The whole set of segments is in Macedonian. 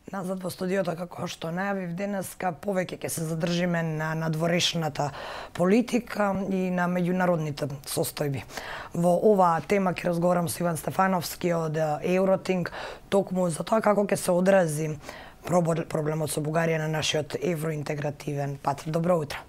Назад во студиото, како што најавив денеска, повеќе ќе се задржиме на надворешната политика и на меѓународните состојби. Во оваа тема ќе разговарам со Иван Стефановски од Евротинг, токму за тоа како ќе се одрази проблемот со Бугарија на нашиот евроинтегративен пат. Добро утро.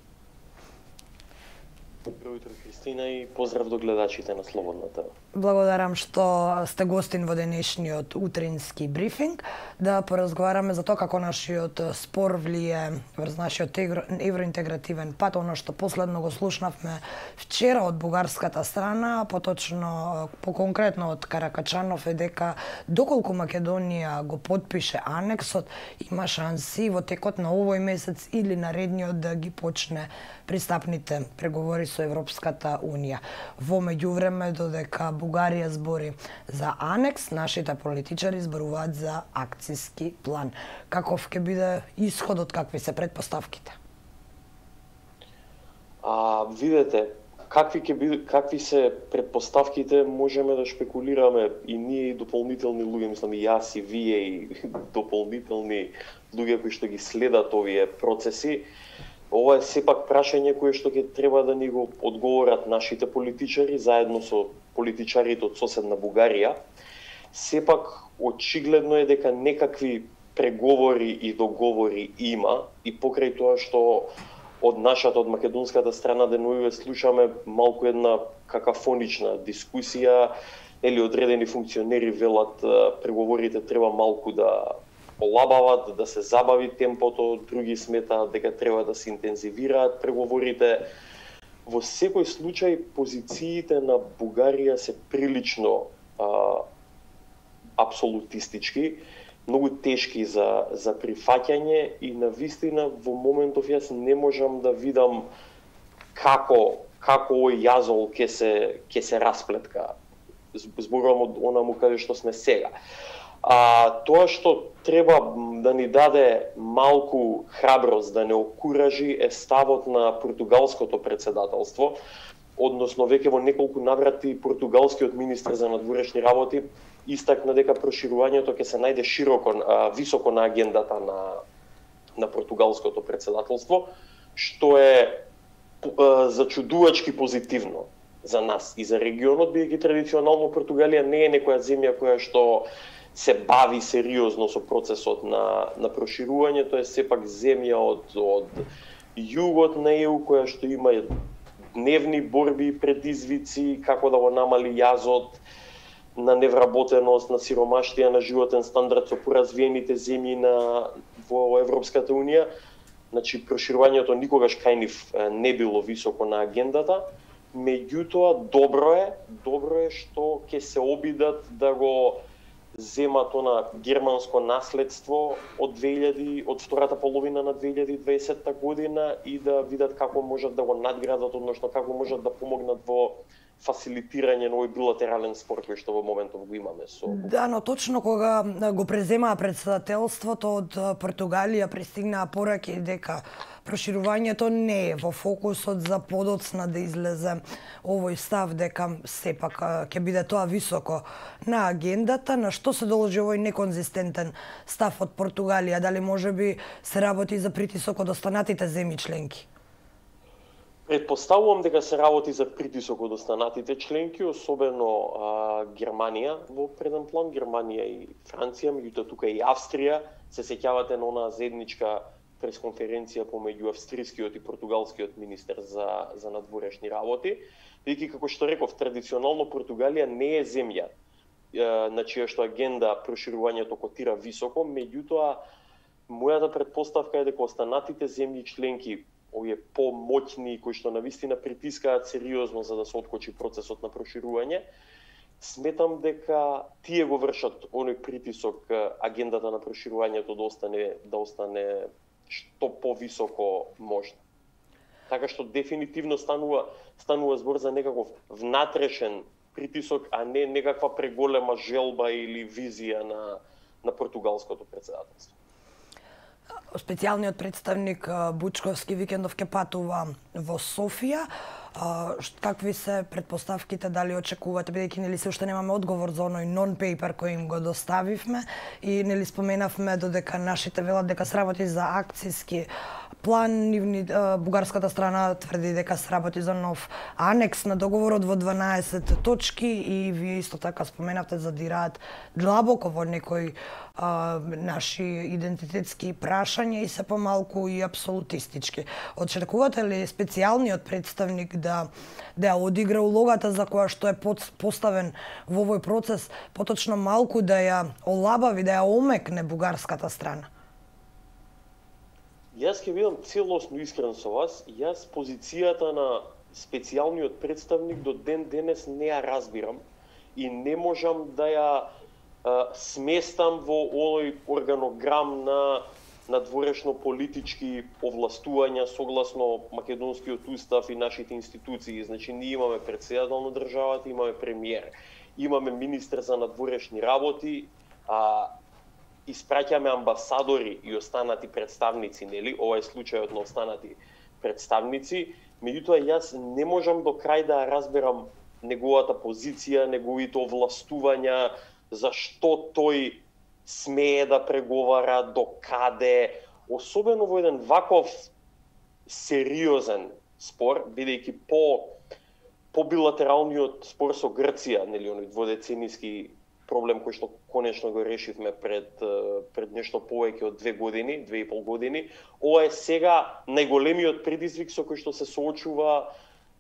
Добро утро, Христина, и поздрав до гледачите на Слободната. Благодарам што сте гостин во денешниот утрински брифинг, да поразговараме за тоа како нашиот спор влие врз нашиот евроинтегративен пат, оно што последно го слушнавме вчера од бугарската страна, поточно, поконкретно од Каракачанов, е дека доколку Македонија го подпише анексот, има шанси во текот на овој месец или наредниот да ги почне пристапните преговори со Европската Унија. Во меѓувреме, додека Бугарија збори за анекс, нашите политичари зборуваат за акциски план. Каков ќе биде исходот, какви се предпоставките? Видете, какви се предпоставките, можеме да шпекулираме и ние и дополнителни луѓе, мислам и јас и вие и дополнителни луѓе кои што ги следат овие процеси. Ова е сепак прашање кое што ќе треба да ни го одговорат нашите политичари заедно со политичарите од соседна Бугарија. Сепак очигледно е дека некакви преговори и договори има и покрај тоа што од нашата, од македонската страна деновиве слушаме малку една какафонична дискусија, или одредени функционери велат преговорите треба малку да олабават, да се забави темпото, други сметаат дека треба да се интензивираат преговорите. Во секој случај позициите на Бугарија се прилично абсолютистички, многу тешки за прифаќање и навистина во моментов јас не можам да видам како овој јазол ќе се расплетка. Зборувам од онаму каде што сме сега. Тоа што треба да ни даде малку храброст, да не окуражи, е ставот на португалското председателство, односно веќе во неколку наврати португалскиот министер за надворешни работи истакна дека проширувањето ќе се најде високо на агендата на португалското председателство, што е зачудувачки позитивно за нас и за регионот, бидејќи традиционално Португалија не е некоја земја која што се бави сериозно со процесот на проширување. Тоа е сепак земја од југот на ЕУ која што има дневни борби и предизвици како да го намали јазот на невработеност, на сиромаштија, на животен стандард со поразвиените земји во Европската Унија. Значи, проширувањето никогаш кај нив не било високо на агендата, меѓутоа добро е што ќе се обидат да го земат она германско наследство од втората половина на 2020 година и да видат како можат да го надградат, односно како можат да помогнат во фасилитирање на овој билатерален спор кој што во моментов го имаме со. Да, но точно кога го преземаа председателството од Португалија пристигнаа пораки дека проширувањето не е во фокусот, за подоцна да излезе овој став дека сепак ќе биде тоа високо на агендата. На што се должи овој неконзистентен став од Португалија? Дали можеби се работи за притисок од останатите земји членки? Предпоставувам дека се работи за притисок од останатите членки, особено Германија во преден план, Германија и Франција, меѓутоа тука и Австрија. Се сеќавате на онаа заедничка пресконференција помеѓу австрискиот и португалскиот министер за надворешни работи, бидејќи како што реков, традиционално Португалија не е земја на чија што агенда проширувањето котира високо, меѓутоа мојата предпоставка е дека останатите земји членки, овие помоќни кои што навистина притискаат сериозно за да се откочи процесот на проширување, сметам дека тие го вршат оној притисок агендата на проширувањето да остане што повисоко можно. Така што дефинитивно станува збор за некаков внатрешен притисок, а не некаква преголема желба или визија на португалското председателство. Специјалниот представник Бучковски викендов ќе патува во Софија. Какви се претпоставките, дали очекувате, бидејќи нели се уште немаме одговор за оној нон-пейпер кој им го доставивме и нели споменавме додека нашите велат дека се работи за акцијски план, бугарската страна тврди дека се работи за нов анекс на договорот во 12 точки и вие исто така споменавте задираат длабоко во некои наши идентитетски прашања и се помалку и апсолутистички. Очекувате ли специјалниот представник да одигра улогата за која што е поставен во овој процес, поточно малку да ја олабави, да ја омекне бугарската страна? Јас ќе бидам целосно искрен со вас. Јас позицијата на специјалниот представник до ден денес не ја разбирам и не можам да ја сместам во овој органограм на дворешно политички овластувања согласно македонскиот устав и нашите институции. Значи, ние имаме претседател на државата, имаме премиер, имаме министер за надворешни работи, испраќаме амбасадори и останати представници, нели? Ова е случајот на останати представници. Меѓутоа, јас не можам до крај да разберам неговата позиција, неговите овластувања, зашто тој смее да преговара, до каде, особено во еден ваков сериозен спор, бидејќи по билатералниот спор со Грција, нели, оној дводеценијски проблем кој што конечно го решивме пред нешто повеќе од 2 години, 2,5 години. Ова е сега најголемиот предизвик со кој што се соочува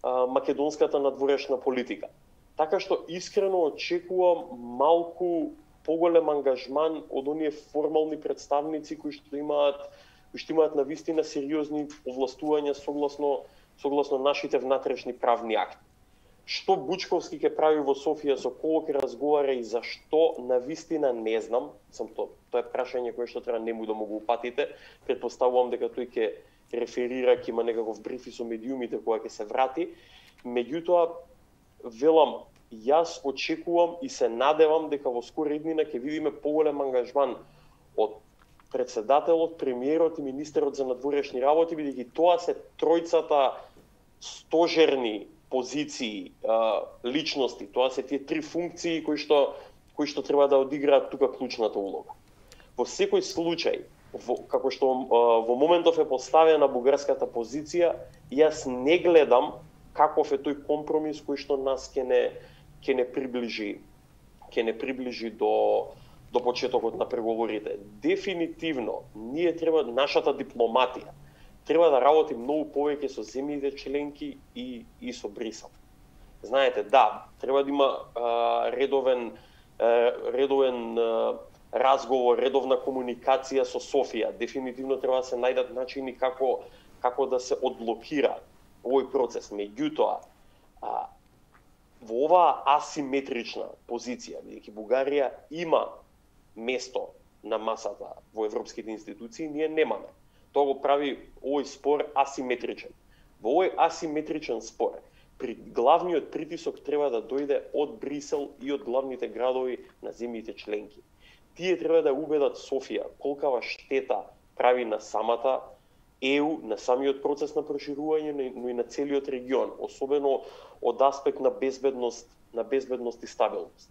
македонската надворешна политика. Така што искрено очекувам малку поголем ангажман од оние формални представници кои што имаат навистина сериозни овластувања согласно нашите внатрешни правни акти. Што Бучковски ќе прави во Софија, со кого ќе разговара и зашто, навистина не знам. Тоа е прашање кое што треба нему да му го упатите. Претпоставувам дека тој ќе реферира, ќе има некаков бриф со медиумите кога ќе се врати. Меѓутоа, велам, јас очекувам и се надевам дека во скора иднина ќе видиме поголем ангажман од председателот, премиерот и министерот за надворешни работи, бидејќи тоа се тројцата стожерни позиции, личности. Тоа се тие 3 функции кои што треба да одиграат тука клучната улога. Во секој случај, како што во моментов е поставена бугарската позиција, јас не гледам каков е тој компромис кој што нас ќе не приближи до почетокот на преговорите. Дефинитивно, ние треба, нашата дипломатија треба да работи многу повеќе со земјите членки и со Брисел. Знаете, да, треба да има редовен разговор, редовна комуникација со Софија. Дефинитивно треба да се најдат начини како да се одблокира овој процес. Меѓутоа, во оваа асиметрична позиција, бидејќи Бугарија има место на масата во европските институции, ние немаме. Тоа го прави овој спор асиметричен. Во овој асиметричен спор, главниот притисок треба да дојде од Брисел и од главните градови на земјите членки. Тие треба да убедат Софија колкава штета прави на самата ЕУ, на самиот процес на проширување, но и на целиот регион, особено од аспект на безбедност и стабилност.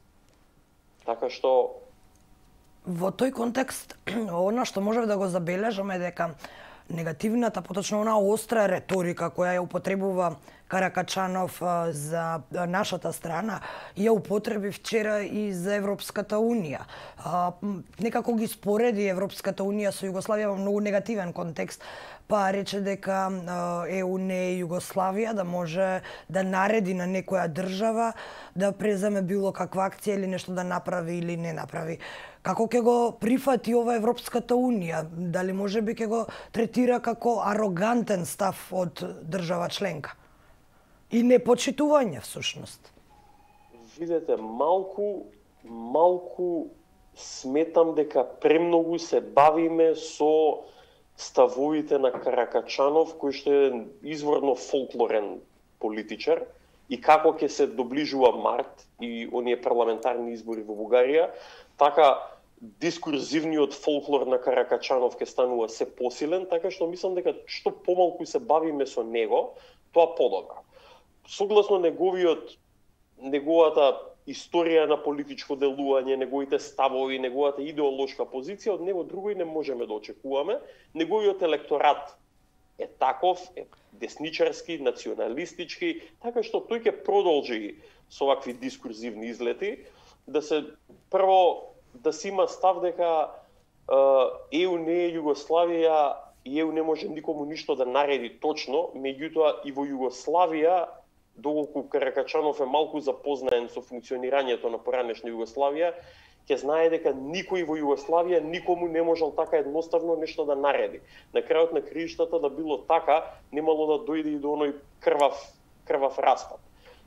Така што во тој контекст, она што можев да го забележаме дека негативната, поточно она остра реторика која ја употребува Каракачанов за нашата страна, ја употреби вчера и за Европската Унија. Некако ги спореди Европската Унија со Југославија во многу негативен контекст, па рече дека ЕУ не е Југославија, да може да нареди на некоја држава да преземе било каква акција или нешто да направи или не направи. Како ќе го прифати ова Европската Унија? Дали може би ќе го третира како арогантен став од држава членка? И непочитување всушност. Видете, малку сметам дека премногу се бавиме со ставовите на Каракачанов, кој што е изворно фолклорен политичар, и како ќе се доближува март и оние парламентарни избори во Бугарија, така дискурзивниот фолклор на Каракачанов ќе станува се посилен, така што мислам дека што помалку се бавиме со него, тоа подобро. согласно неговата историја на политичко делување, неговите ставови, неговата идеолошка позиција, од него друго и не можеме да очекуваме. Неговиот електорат е таков, е десничарски, националистички, така што тој ќе продолжи со вакви дискурзивни излети, да се има став дека ЕУ не е Југославија и ЕУ не може никому ништо да нареди точно, меѓутоа и во Југославија, доколку Каракачанов е малку запознаен со функционирањето на поранешна Југославија, ќе знае дека никој во Југославија никому не можел така едноставно нешто да нареди. На крајот на краиштата да било така, немало да дојде и до оној крвав распад.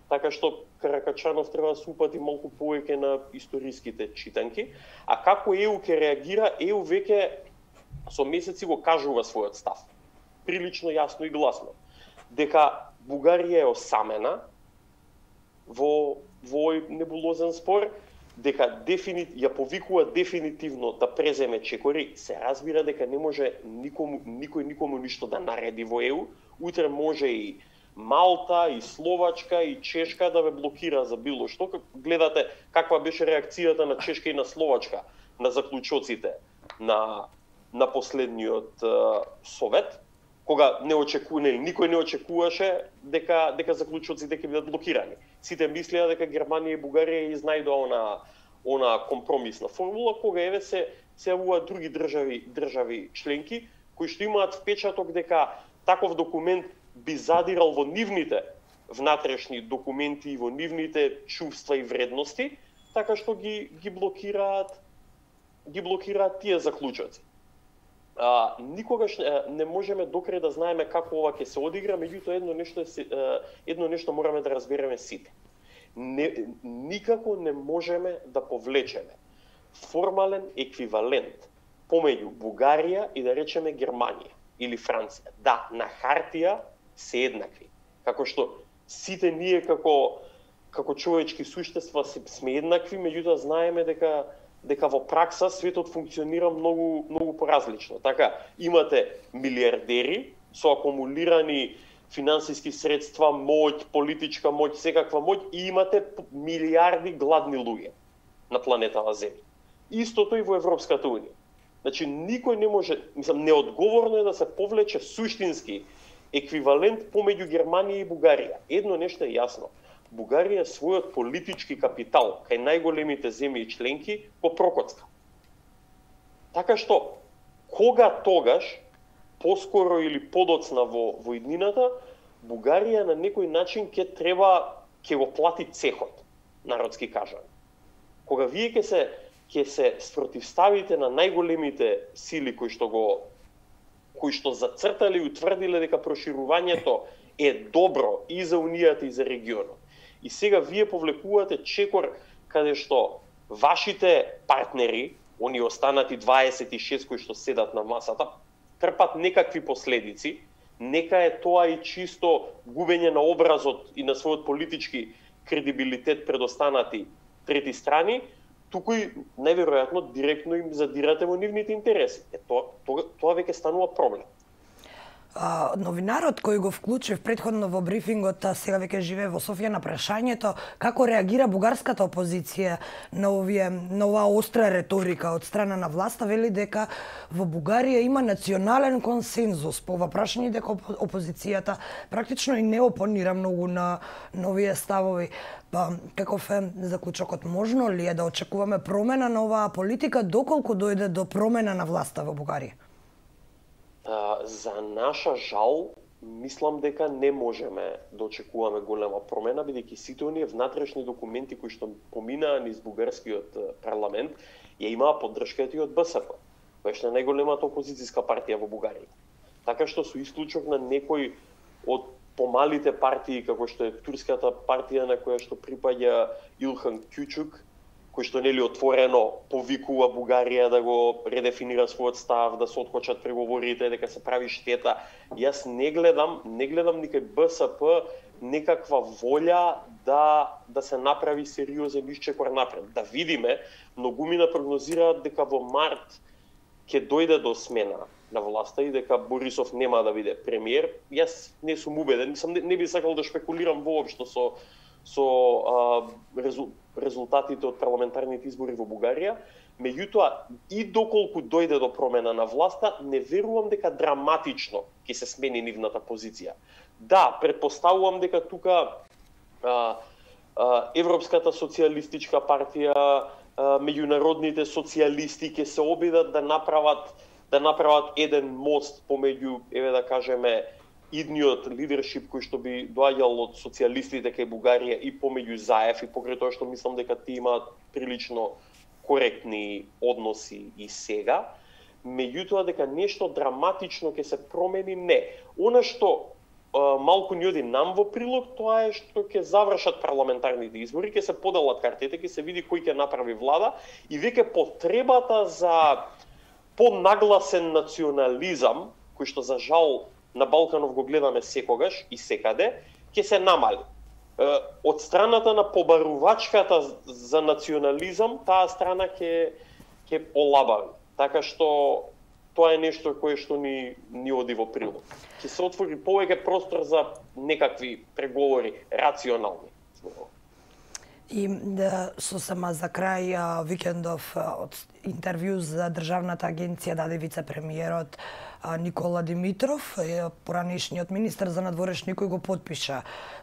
Така што Каракачанов треба да се упати малку повеќе на историските читанки. А како ЕУ ќе реагира, ЕУ веќе со месеци го кажува својот став. Прилично јасно и гласно. Дека Бугарија е осамена во овој небулозен спор, дека ја повикува дефинитивно да преземе чекори, се разбира дека не може никој никому ништо да нареди во ЕУ. Утре може и Малта, и Словачка, и Чешка да ве блокира за било што. Гледате каква беше реакцијата на Чешка и на Словачка на заклучоците на последниот совет, кога никој не очекуваше дека заклучоците ќе бидат блокирани. Сите мислеа дека Германија и Бугарија изнајдоа она компромисна формула, кога еве се јавуваат други држави членки кои што имаат впечаток дека таков документ би задирал во нивните внатрешни документи и во нивните чувства и вредности, така што ги блокираат тие заклучоци. Никогаш не можеме докрај да знаеме како ова ќе се одигра, меѓутоа едно нешто мораме да разбереме сите. Никако не можеме да повлечеме формален еквивалент помеѓу Бугарија и да речеме Германија или Франција. Да, на хартија се еднакви. Како што сите ние како човечки суштества сме еднакви, меѓутоа знаеме дека во пракса светот функционира многу поразлично. Така, имате милиардери со акумулирани финансиски средства, моќ, политичка моќ, секаква моќ, и имате милиарди гладни луѓе на планетава Земја. Истото и во Европската Унија. Значи, никој не може, неодговорно е да се повлече суштински еквивалент помеѓу Германија и Бугарија. Едно нешто е јасно. Бугарија својот политички капитал кај најголемите земји членки го прокоцка. Така што, кога тогаш, поскоро или подоцна во иднината, Бугарија на некој начин ќе го плати цехот, народски кажано. Кога вие ќе се спротивставите на најголемите сили кои што зацртале и утврдиле дека проширувањето е добро и за Унијата и за регионот. И сега вие повлекувате чекор каде што вашите партнери, они останати 26 кои што седат на масата, трпат некакви последици, нека е тоа и чисто губење на образот и на својот политички кредибилитет пред останати трети страни, туку и најверојатно директно им задирате во нивните интереси. Тоа веќе станува проблем. Новинарот кој го вклучив претходно во брифингот, сега веќе живее во Софија, на прашањето како реагира бугарската опозиција на оваа остра реторика од страна на власта, вели дека во Бугарија има национален консензус по ова прашање, дека опозицијата практично и не опонира многу на овие ставови. Каков е заклучокот? Можно ли е да очекуваме промена на оваа политика доколку дојде до промена на власта во Бугарија? За наша жал, мислам дека не можеме да очекуваме голема промена, бидејќи сите оние внатрешни документи кои што поминаа низ бугарскиот парламент ја имаа поддршката и од БСП, која што е најголемата опозицијска партија во Бугарија. Така што со исклучок на некој од помалите партии, како што е турската партија на која што припаѓа Илхан Кючук, кој што нели отворено повикува Бугарија да го редефинира својот став, да се откочат преговорите, дека се прави штета. Јас не гледам никај БСП некаква волја да се направи сериозен исчекор напред. Да видиме, многумина прогнозираат дека во март ќе дојде до смена на власта и дека Борисов нема да биде премиер, јас не сум убеден, не би сакал да шпекулирам воопшто со резултатите од парламентарните избори во Бугарија, меѓутоа и доколку дојде до промена на власта, не верувам дека драматично ќе се смени нивната позиција. Да, предпоставувам дека тука Европската социјалистичка партија, меѓународните социјалисти ќе се обидат да направат еден мост помеѓу, еве да кажеме, идниот лидершип кој што би доаѓал од социјалистите кај Бугарија и помеѓу Заев, и покрај тоа што мислам дека тие имаат прилично коректни односи и сега, меѓутоа дека нешто драматично ќе се промени, не. Она што малку ни оди нам во прилог, тоа е што ќе завршат парламентарните избори, ќе се поделат картите, ќе се види кој ќе направи влада и веќе потребата за понагласен национализам, кој што за жал на Балканов го гледаме секогаш и секаде, ќе се намали. Од страната на побарувачката за национализам, таа страна ќе олабави. Така што тоа е нешто кое што ни оди во прилог. Ќе се отвори повеќе простор за некакви преговори рационални. И сосема за крај викендов од интервју за Државната агенција даде вице-премиерот Никола Димитров, поранешниот министер за надворешни, кој го потпиша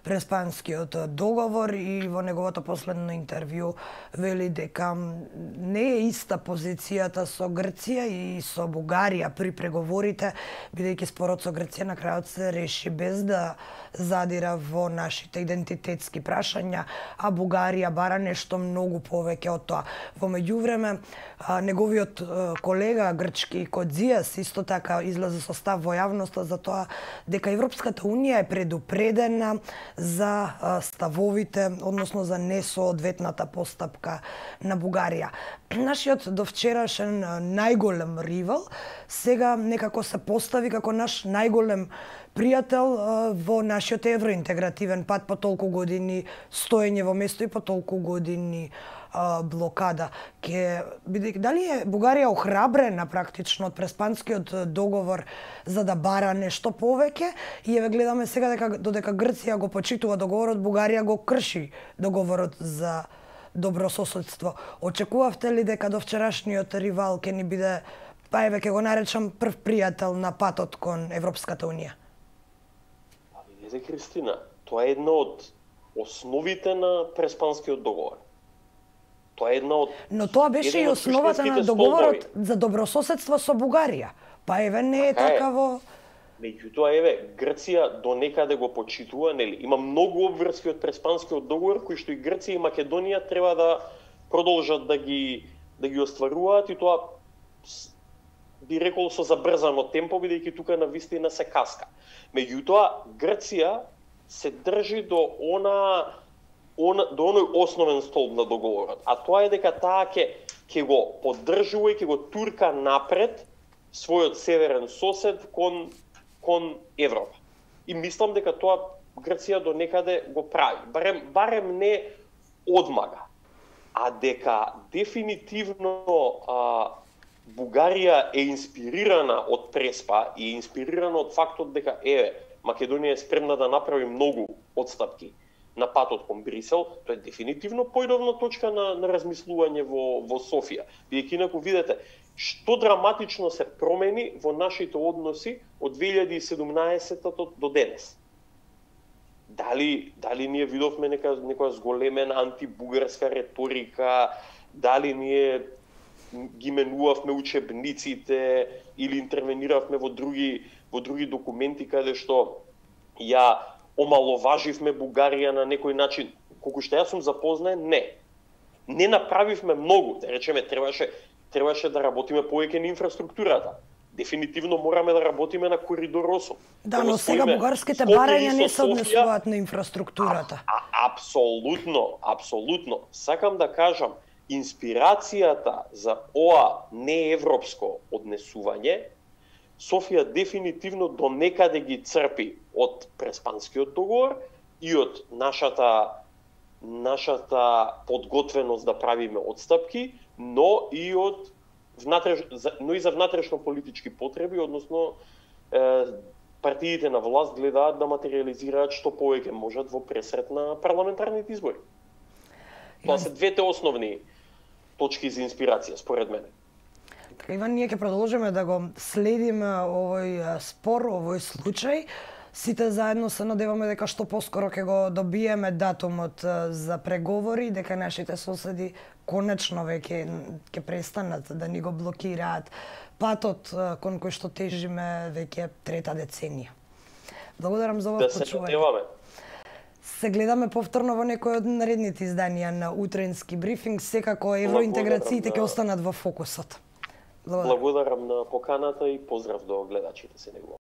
Преспанскиот договор, и во неговото последно интервју вели дека не е иста позицијата со Грција и со Бугарија при преговорите, бидејќи спорот со Грција на крајот се реши без да задира во нашите идентитетски прашања, а Бугарија бара нешто многу повеќе од тоа. Во меѓувреме, неговиот колега грчки Кодзијас исто така излезе со став во јавноста за тоа дека Европската унија е предупредена за ставовите, односно за несоодветната постапка на Бугарија. Нашиот довчерашен најголем ривал сега некако се постави како наш најголем пријател во нашиот евроинтегративен пат по толку години стоење во место и по толку години блокада. Дали е Бугарија охрабрена практично од Преспанскиот договор за да бара нешто повеќе? И еве гледаме сега дека додека Грција го почитува договорот, Бугарија го крши договорот за добрососедство. Очекувавте ли дека до вчерашниот ривал ќе ни биде, па еве ќе го наречам, прв пријател на патот кон Европската унија? Видете, Кристина, тоа е една од основите на Преспанскиот договор. Тоа е една од... Но тоа беше и основата на договорот за добрососедство со Бугарија. Па еве не е такаво... Меѓутоа, еве, Грција до некаде го почитува, нели? Има многу обврски од Преспанскиот договор кои што и Грција и Македонија треба да продолжат да ги остваруваат, и тоа би рекол со забрзано темпо, бидејќи тука на вистина се каска. Меѓутоа, Грција се држи до оној основен столб на договорот, а тоа е дека таа ќе го поддржува и ќе го турка напред својот северен сосед кон Европа. И мислам дека тоа Грција до некаде го прави, барем не одмага, а дека дефинитивно Бугарија е инспирирана од Преспа и е инспирирана од фактот дека Македонија е спремна да направи многу отстапки на патот кон Брисел, тоа е дефинитивно појдовна точка на размислување во Софија. Бидејќи инаку видите што драматично се промени во нашите односи од 2017 до денес. Дали ние видовме некоја зголемена антибугарска реторика, дали ние ги менувавме учебниците или интервениравме во други документи каде што ја омаловаживме Бугарија на некој начин, колку што јас сум запознаен, не направивме многу, да речеме, требаше да работиме повеќе на инфраструктурата. Дефинитивно мораме да работиме на Коридор 8. Да, но сега бугарските барања не се однесуваат на инфраструктурата. Апсолутно. Сакам да кажам, инспирацијата за ова неевропско однесување, Софија дефинитивно до некаде ги црпи од Преспанскиот договор и од нашата подготвеност да правиме отстапки, но и од но и за внатрешно политички потреби, односно партиите на власт гледаат да материализираат што повеќе можат во пресрет на парламентарните избори. Тоа се двете основни точки за инспирација, според мене. Така, Иван, ние ќе продолжиме да го следиме овој спор, овој случај. Сите заедно се надеваме дека што поскоро ќе го добиеме датумот за преговори, дека нашите соседи конечно веќе ќе престанат да ни го блокираат патот кон кој што тежиме веќе трета деценија. Благодарам за овој почување. Да се надеваме. Се гледаме повторно во некој од наредните изданија на утренски брифинг. Секако евроинтеграциите ќе останат во фокусот. Благодарам на поканата и поздрав до гледачите се него.